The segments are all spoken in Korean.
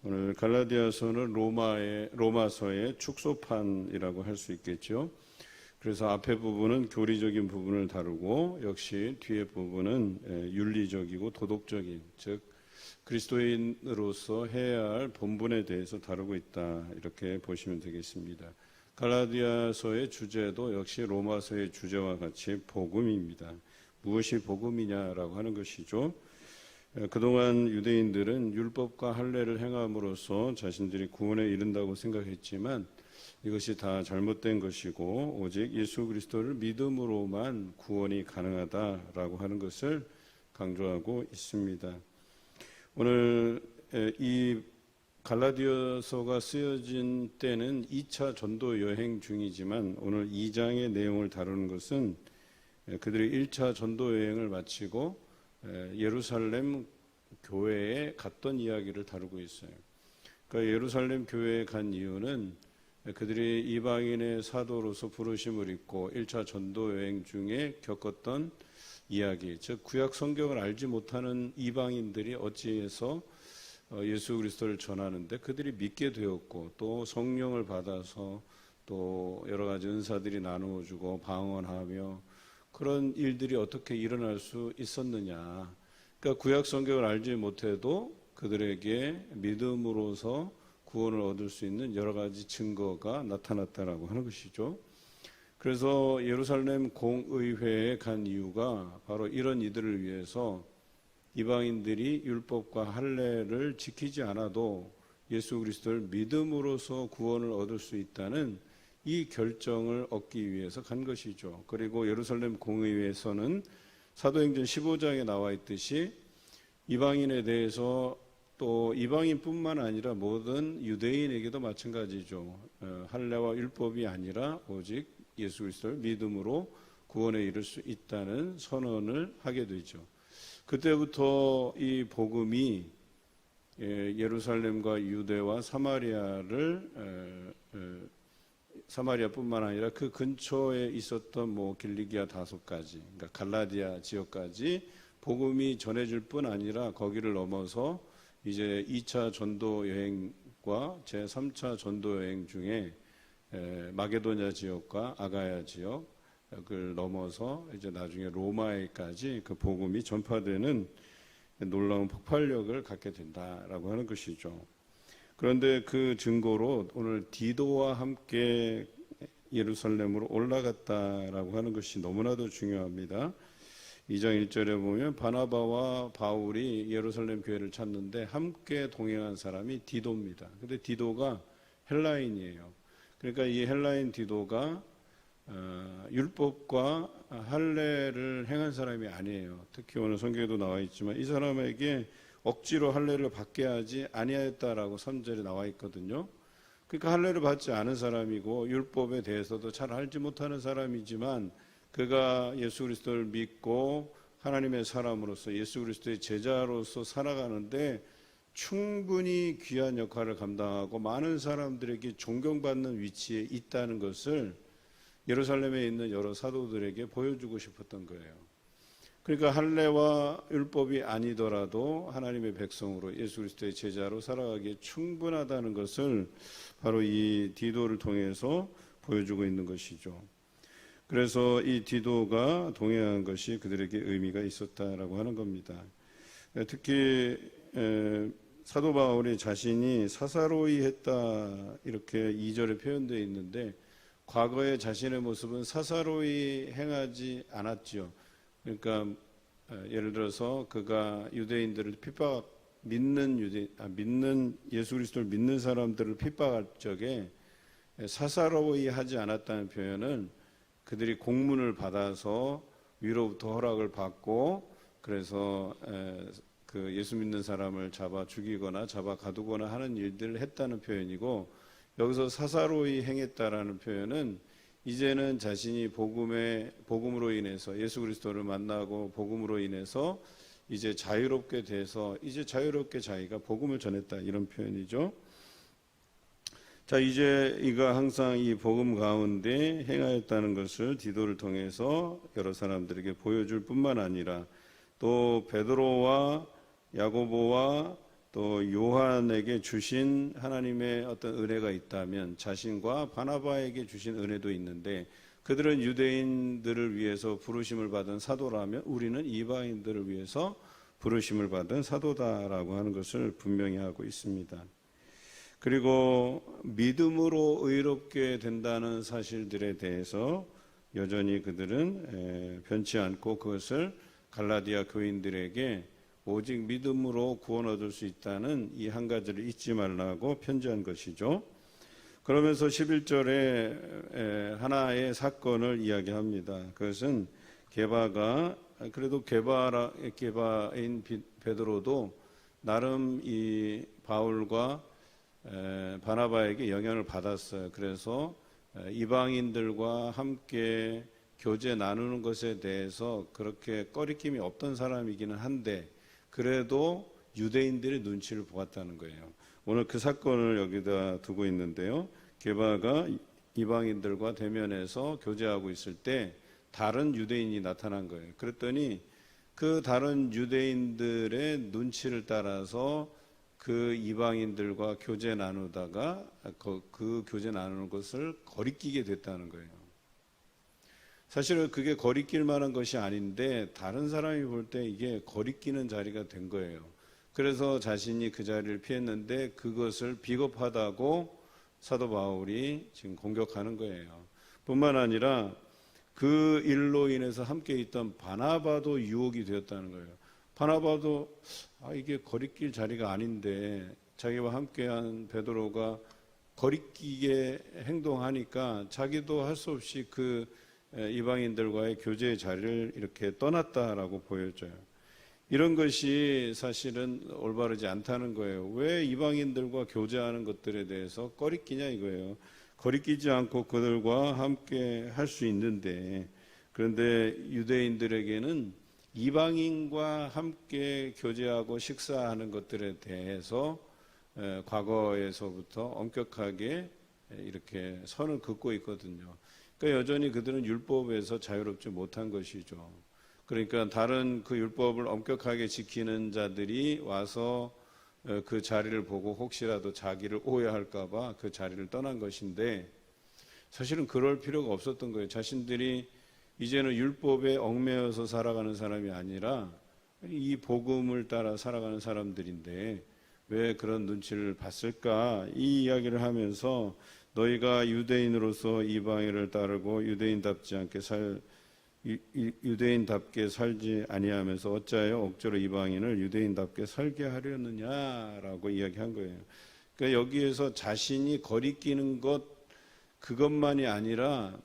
오늘 갈라디아서는 로마서의 축소판이라고 할 수 있겠죠. 그래서 앞에 부분은 교리적인 부분을 다루고 역시 뒤에 부분은 윤리적이고 도덕적인, 즉 그리스도인으로서 해야 할 본분에 대해서 다루고 있다, 이렇게 보시면 되겠습니다. 갈라디아서의 주제도 역시 로마서의 주제와 같이 복음입니다. 무엇이 복음이냐라고 하는 것이죠. 그동안 유대인들은 율법과 할례를 행함으로써 자신들이 구원에 이른다고 생각했지만 이것이 다 잘못된 것이고 오직 예수 그리스도를 믿음으로만 구원이 가능하다라고 하는 것을 강조하고 있습니다. 오늘 이 갈라디아서가 쓰여진 때는 2차 전도 여행 중이지만 오늘 2장의 내용을 다루는 것은 그들이 1차 전도 여행을 마치고 예루살렘 교회에 갔던 이야기를 다루고 있어요. 그러니까 예루살렘 교회에 간 이유는 그들이 이방인의 사도로서 부르심을 입고 1차 전도 여행 중에 겪었던 이야기, 즉 구약 성경을 알지 못하는 이방인들이 어찌해서 예수 그리스도를 전하는데 그들이 믿게 되었고 또 성령을 받아서 또 여러 가지 은사들이 나누어주고 방언하며 그런 일들이 어떻게 일어날 수 있었느냐. 그러니까 구약 성경을 알지 못해도 그들에게 믿음으로서 구원을 얻을 수 있는 여러 가지 증거가 나타났다라고 하는 것이죠. 그래서 예루살렘 공의회에 간 이유가 바로 이런 이들을 위해서 이방인들이 율법과 할례를 지키지 않아도 예수 그리스도를 믿음으로써 구원을 얻을 수 있다는 이 결정을 얻기 위해서 간 것이죠. 그리고 예루살렘 공의회에서는 사도행전 15장에 나와 있듯이 이방인에 대해서 또 이방인뿐만 아니라 모든 유대인에게도 마찬가지죠. 할례와 율법이 아니라 오직 예수 그리스도를 믿음으로 구원에 이를 수 있다는 선언을 하게 되죠. 그때부터 이 복음이 예루살렘과 유대와 사마리아뿐만 아니라 그 근처에 있었던 길리기아 다소까지, 그러니까 갈라디아 지역까지 복음이 전해질 뿐 아니라 거기를 넘어서 이제 2차 전도 여행과 제3차 전도 여행 중에 마게도냐 지역과 아가야 지역을 넘어서 이제 나중에 로마에까지 그 복음이 전파되는 놀라운 폭발력을 갖게 된다라고 하는 것이죠. 그런데 그 증거로 오늘 디도와 함께 예루살렘으로 올라갔다라고 하는 것이 너무나도 중요합니다. 2장 1절에 보면 바나바와 바울이 예루살렘 교회를 찾는데 함께 동행한 사람이 디도입니다. 근데 디도가 헬라인이에요. 그러니까 이 헬라인 디도가 율법과 할례를 행한 사람이 아니에요. 특히 오늘 성경에도 나와 있지만 이 사람에게 억지로 할례를 받게 하지 아니하였다라고 3절에 나와 있거든요. 그러니까 할례를 받지 않은 사람이고 율법에 대해서도 잘 알지 못하는 사람이지만 그가 예수 그리스도를 믿고 하나님의 사람으로서 예수 그리스도의 제자로서 살아가는데 충분히 귀한 역할을 감당하고 많은 사람들에게 존경받는 위치에 있다는 것을 예루살렘에 있는 여러 사도들에게 보여주고 싶었던 거예요. 그러니까 할례와 율법이 아니더라도 하나님의 백성으로 예수 그리스도의 제자로 살아가기에 충분하다는 것을 바로 이 디도를 통해서 보여주고 있는 것이죠. 그래서 이 디도가 동행한 것이 그들에게 의미가 있었다라고 하는 겁니다. 특히 사도 바울이 자신이 사사로이 했다 이렇게 2절에 표현되어 있는데 과거의 자신의 모습은 사사로이 행하지 않았죠. 그러니까 예를 들어서 그가 유대인들을 믿는 예수 그리스도를 믿는 사람들을 핍박할 적에 사사로이 하지 않았다는 표현은 그들이 공문을 받아서 위로부터 허락을 받고 그래서 그 예수 믿는 사람을 잡아 죽이거나 잡아 가두거나 하는 일들을 했다는 표현이고, 여기서 사사로이 행했다라는 표현은 이제는 자신이 복음으로 인해서 예수 그리스도를 만나고 복음으로 인해서 이제 자유롭게 돼서 이제 자유롭게 자기가 복음을 전했다, 이런 표현이죠. 자, 이제 이가 항상 이 복음 가운데 행하였다는 것을 디도를 통해서 여러 사람들에게 보여줄 뿐만 아니라 또 베드로와 야고보와 또 요한에게 주신 하나님의 어떤 은혜가 있다면 자신과 바나바에게 주신 은혜도 있는데, 그들은 유대인들을 위해서 부르심을 받은 사도라면 우리는 이방인들을 위해서 부르심을 받은 사도다라고 하는 것을 분명히 하고 있습니다. 그리고 믿음으로 의롭게 된다는 사실들에 대해서 여전히 그들은 변치 않고 그것을 갈라디아 교인들에게 오직 믿음으로 구원 얻을 수 있다는 이 한 가지를 잊지 말라고 편지한 것이죠. 그러면서 11절에 하나의 사건을 이야기합니다. 그것은 게바가, 그래도 게바인 베드로도 나름 이 바울과 바나바에게 영향을 받았어요. 그래서 이방인들과 함께 교제 나누는 것에 대해서 그렇게 꺼리낌이 없던 사람이기는 한데, 그래도 유대인들의 눈치를 보았다는 거예요. 오늘 그 사건을 여기다 두고 있는데요. 게바가 이방인들과 대면해서 교제하고 있을 때 다른 유대인이 나타난 거예요. 그랬더니 그 다른 유대인들의 눈치를 따라서 그 이방인들과 교제 나누다가 그 교제 나누는 것을 거리끼게 됐다는 거예요. 사실은 그게 거리낄 만한 것이 아닌데 다른 사람이 볼 때 이게 거리끼는 자리가 된 거예요. 그래서 자신이 그 자리를 피했는데 그것을 비겁하다고 사도 바울이 지금 공격하는 거예요. 뿐만 아니라 그 일로 인해서 함께 있던 바나바도 유혹이 되었다는 거예요. 바나바도 이게 거리낄 자리가 아닌데 자기와 함께한 베드로가 거리끼게 행동하니까 자기도 할 수 없이 그 이방인들과의 교제의 자리를 이렇게 떠났다라고 보여져요. 이런 것이 사실은 올바르지 않다는 거예요. 왜 이방인들과 교제하는 것들에 대해서 꺼리끼냐 이거예요. 거리끼지 않고 그들과 함께 할 수 있는데, 그런데 유대인들에게는 이방인과 함께 교제하고 식사하는 것들에 대해서 과거에서부터 엄격하게 이렇게 선을 긋고 있거든요. 그러니까 여전히 그들은 율법에서 자유롭지 못한 것이죠. 그러니까 다른 그 율법을 엄격하게 지키는 자들이 와서 그 자리를 보고 혹시라도 자기를 오해할까 봐 그 자리를 떠난 것인데, 사실은 그럴 필요가 없었던 거예요. 자신들이 이제는 율법에 얽매여서 살아가는 사람이 아니라 이 복음을 따라 살아가는 사람들인데 왜 그런 눈치를 봤을까? 이 이야기를 하면서 너희가 유대인으로서 이방인을 따르고 유대인답게 살지 아니하면서 어찌하여 억지로 이방인을 유대인답게 살게 하려느냐라고 이야기한 거예요. 그러니까 여기에서 자신이 거리끼는 그것만이 아니라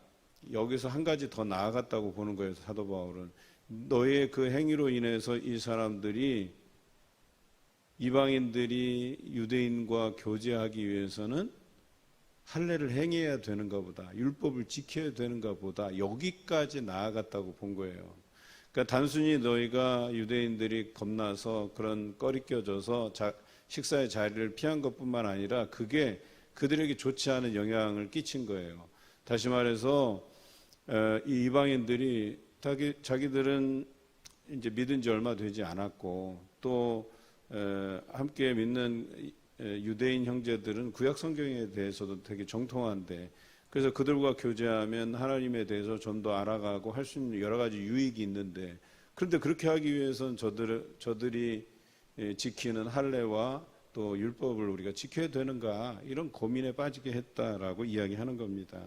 여기서 한 가지 더 나아갔다고 보는 거예요. 사도 바울은 너의 그 행위로 인해서 이 사람들이, 이방인들이 유대인과 교제하기 위해서는 할례를 행해야 되는가 보다, 율법을 지켜야 되는가 보다, 여기까지 나아갔다고 본 거예요. 그러니까 단순히 너희가 유대인들이 겁나서 그런 꺼리껴져서 식사의 자리를 피한 것뿐만 아니라 그게 그들에게 좋지 않은 영향을 끼친 거예요. 다시 말해서 이 이방인들이 자기들은 이제 믿은 지 얼마 되지 않았고, 또 함께 믿는 유대인 형제들은 구약 성경에 대해서도 되게 정통한데, 그래서 그들과 교제하면 하나님에 대해서 좀 더 알아가고 할 수 있는 여러 가지 유익이 있는데, 그런데 그렇게 하기 위해서는 저들이 지키는 할례와 또 율법을 우리가 지켜야 되는가, 이런 고민에 빠지게 했다라고 이야기하는 겁니다.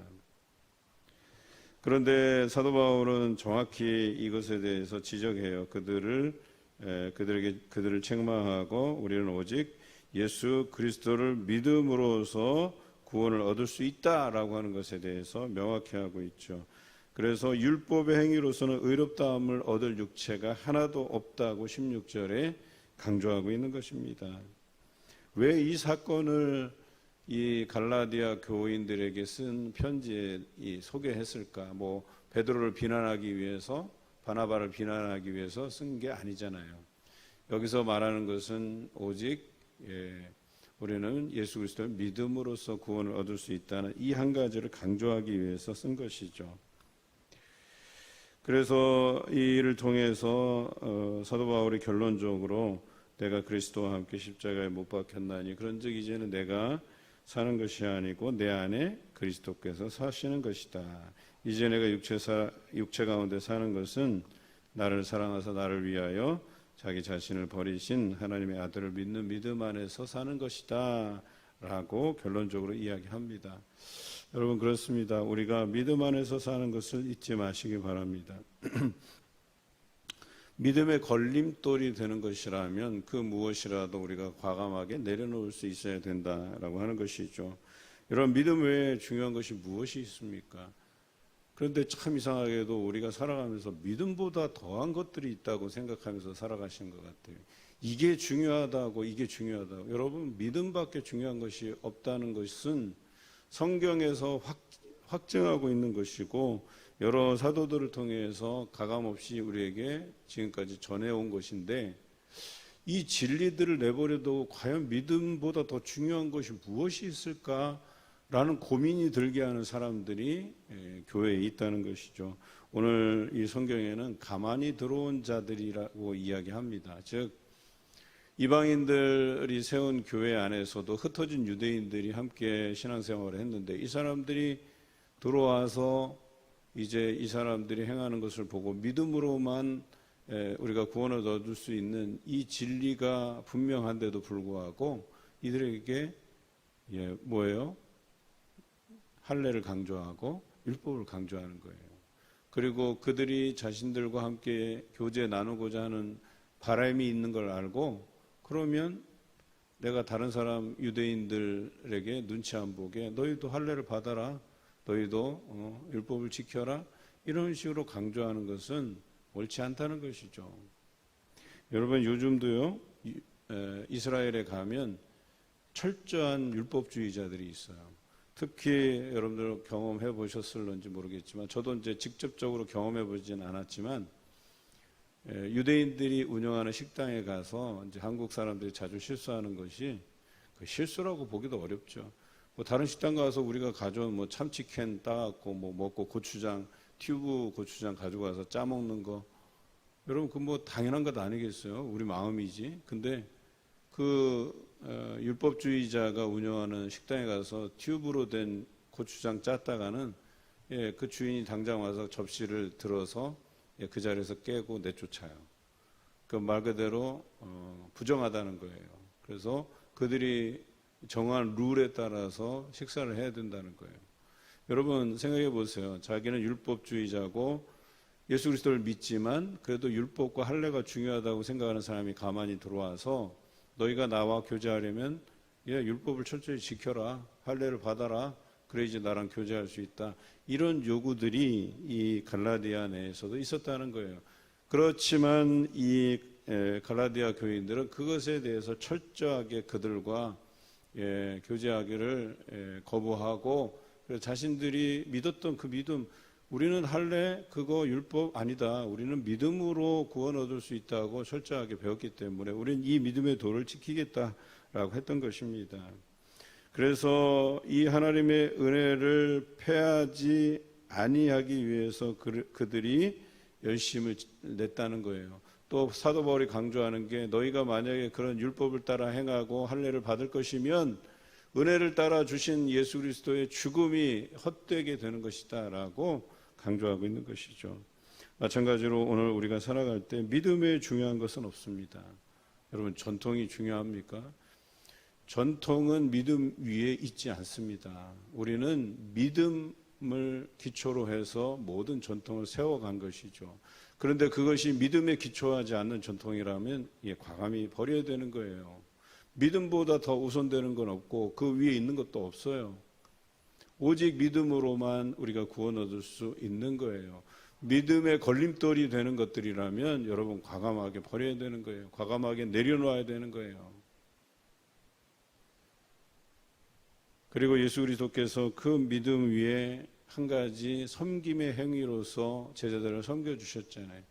그런데 사도 바울은 정확히 이것에 대해서 지적해요. 그들을 책망하고 우리는 오직 예수 그리스도를 믿음으로써 구원을 얻을 수 있다라고 하는 것에 대해서 명확히 하고 있죠. 그래서 율법의 행위로서는 의롭다함을 얻을 육체가 하나도 없다고 16절에 강조하고 있는 것입니다. 왜 이 사건을 이 갈라디아 교인들에게 쓴 편지에 소개했을까? 베드로를 비난하기 위해서, 바나바를 비난하기 위해서 쓴 게 아니잖아요. 여기서 말하는 것은 오직 우리는 예수 그리스도를 믿음으로써 구원을 얻을 수 있다는 이 한 가지를 강조하기 위해서 쓴 것이죠. 그래서 이 일을 통해서 사도 바울이 결론적으로 내가 그리스도와 함께 십자가에 못 박혔나니 그런즉 이제는 내가 사는 것이 아니고 내 안에 그리스도께서 사시는 것이다. 이제 내가 육체 가운데 사는 것은 나를 사랑하사 나를 위하여 자기 자신을 버리신 하나님의 아들을 믿는 믿음 안에서 사는 것이다 라고 결론적으로 이야기합니다. 여러분, 그렇습니다. 우리가 믿음 안에서 사는 것을 잊지 마시기 바랍니다. 믿음의 걸림돌이 되는 것이라면 그 무엇이라도 우리가 과감하게 내려놓을 수 있어야 된다라고 하는 것이죠. 여러분, 믿음 외에 중요한 것이 무엇이 있습니까? 그런데 참 이상하게도 우리가 살아가면서 믿음보다 더한 것들이 있다고 생각하면서 살아가시는 것 같아요. 이게 중요하다고, 이게 중요하다고. 여러분, 믿음밖에 중요한 것이 없다는 것은 성경에서 확증하고 있는 것이고 여러 사도들을 통해서 가감없이 우리에게 지금까지 전해온 것인데, 이 진리들을 내버려두고 과연 믿음보다 더 중요한 것이 무엇이 있을까라는 고민이 들게 하는 사람들이 교회에 있다는 것이죠. 오늘 이 성경에는 가만히 들어온 자들이라고 이야기합니다. 즉 이방인들이 세운 교회 안에서도 흩어진 유대인들이 함께 신앙생활을 했는데, 이 사람들이 들어와서 이제 이 사람들이 행하는 것을 보고 믿음으로만 우리가 구원을 얻을 수 있는 이 진리가 분명한데도 불구하고 이들에게 뭐예요? 할례를 강조하고 율법을 강조하는 거예요. 그리고 그들이 자신들과 함께 교제 나누고자 하는 바람이 있는 걸 알고, 그러면 내가 다른 사람 유대인들에게 눈치 안 보게 너희도 할례를 받아라, 너희도 율법을 지켜라, 이런 식으로 강조하는 것은 옳지 않다는 것이죠. 여러분, 요즘도요 이스라엘에 가면 철저한 율법주의자들이 있어요. 특히 여러분들 경험해 보셨을런지 모르겠지만, 저도 이제 직접적으로 경험해 보지는 않았지만 유대인들이 운영하는 식당에 가서 이제 한국 사람들이 자주 실수하는 것이, 그 실수라고 보기도 어렵죠. 뭐 다른 식당 가서 우리가 가져온 뭐 참치캔 따갖고 뭐 먹고 고추장, 튜브 고추장 가지고 와서 짜 먹는 거, 여러분 그 뭐 당연한 것 아니겠어요? 우리 마음이지. 근데 그 율법주의자가 운영하는 식당에 가서 튜브로 된 고추장 짰다가는 그 주인이 당장 와서 접시를 들어서 그 자리에서 깨고 내쫓아요. 그 말 그대로 부정하다는 거예요. 그래서 그들이 정한 룰에 따라서 식사를 해야 된다는 거예요. 여러분 생각해 보세요. 자기는 율법주의자고 예수 그리스도를 믿지만 그래도 율법과 할례가 중요하다고 생각하는 사람이 가만히 들어와서 너희가 나와 교제하려면 율법을 철저히 지켜라, 할례를 받아라, 그래 이제 나랑 교제할 수 있다, 이런 요구들이 이 갈라디아 내에서도 있었다는 거예요. 그렇지만 이 갈라디아 교인들은 그것에 대해서 철저하게 그들과 교제하기를 거부하고, 자신들이 믿었던 그 믿음, 우리는 할례 그거 율법 아니다, 우리는 믿음으로 구원 얻을 수 있다고 철저하게 배웠기 때문에 우리는 이 믿음의 도를 지키겠다라고 했던 것입니다. 그래서 이 하나님의 은혜를 패하지 아니하기 위해서 그들이 열심을 냈다는 거예요. 또 사도 바울이 강조하는 게, 너희가 만약에 그런 율법을 따라 행하고 할례를 받을 것이면 은혜를 따라 주신 예수 그리스도의 죽음이 헛되게 되는 것이다 라고 강조하고 있는 것이죠. 마찬가지로 오늘 우리가 살아갈 때 믿음에 중요한 것은 없습니다. 여러분, 전통이 중요합니까? 전통은 믿음 위에 있지 않습니다. 우리는 믿음을 기초로 해서 모든 전통을 세워간 것이죠. 그런데 그것이 믿음에 기초하지 않는 전통이라면 과감히 버려야 되는 거예요. 믿음보다 더 우선되는 건 없고 그 위에 있는 것도 없어요. 오직 믿음으로만 우리가 구원 얻을 수 있는 거예요. 믿음의 걸림돌이 되는 것들이라면 여러분 과감하게 버려야 되는 거예요. 과감하게 내려놓아야 되는 거예요. 그리고 예수 그리스도께서 그 믿음 위에 한 가지 섬김의 행위로서 제자들을 섬겨주셨잖아요.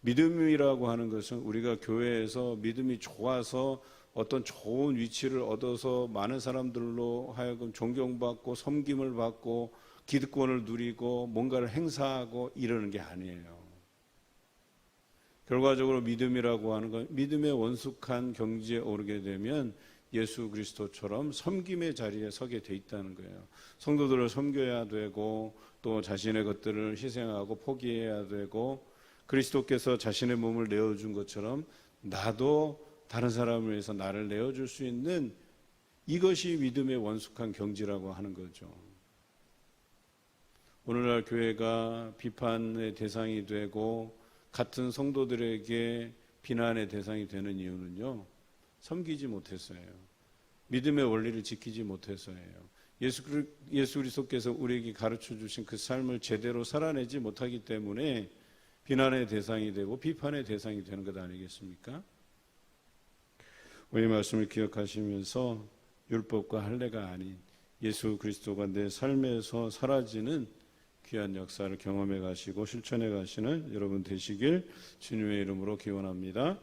믿음이라고 하는 것은 우리가 교회에서 믿음이 좋아서 어떤 좋은 위치를 얻어서 많은 사람들로 하여금 존경받고 섬김을 받고 기득권을 누리고 뭔가를 행사하고 이러는 게 아니에요. 결과적으로 믿음이라고 하는 건 믿음의 원숙한 경지에 오르게 되면 예수 그리스도처럼 섬김의 자리에 서게 돼 있다는 거예요. 성도들을 섬겨야 되고 또 자신의 것들을 희생하고 포기해야 되고 그리스도께서 자신의 몸을 내어준 것처럼 나도 다른 사람을 위해서 나를 내어줄 수 있는 이것이 믿음의 원숙한 경지라고 하는 거죠. 오늘날 교회가 비판의 대상이 되고 같은 성도들에게 비난의 대상이 되는 이유는요, 섬기지 못해서예요. 믿음의 원리를 지키지 못해서예요. 예수 그리스도께서 우리에게 가르쳐 주신 그 삶을 제대로 살아내지 못하기 때문에 비난의 대상이 되고 비판의 대상이 되는 것 아니겠습니까? 오늘 말씀을 기억하시면서 율법과 할례가 아닌 예수 그리스도가 내 삶에서 사라지는 귀한 역사를 경험해 가시고 실천해 가시는 여러분 되시길 주님의 이름으로 기원합니다.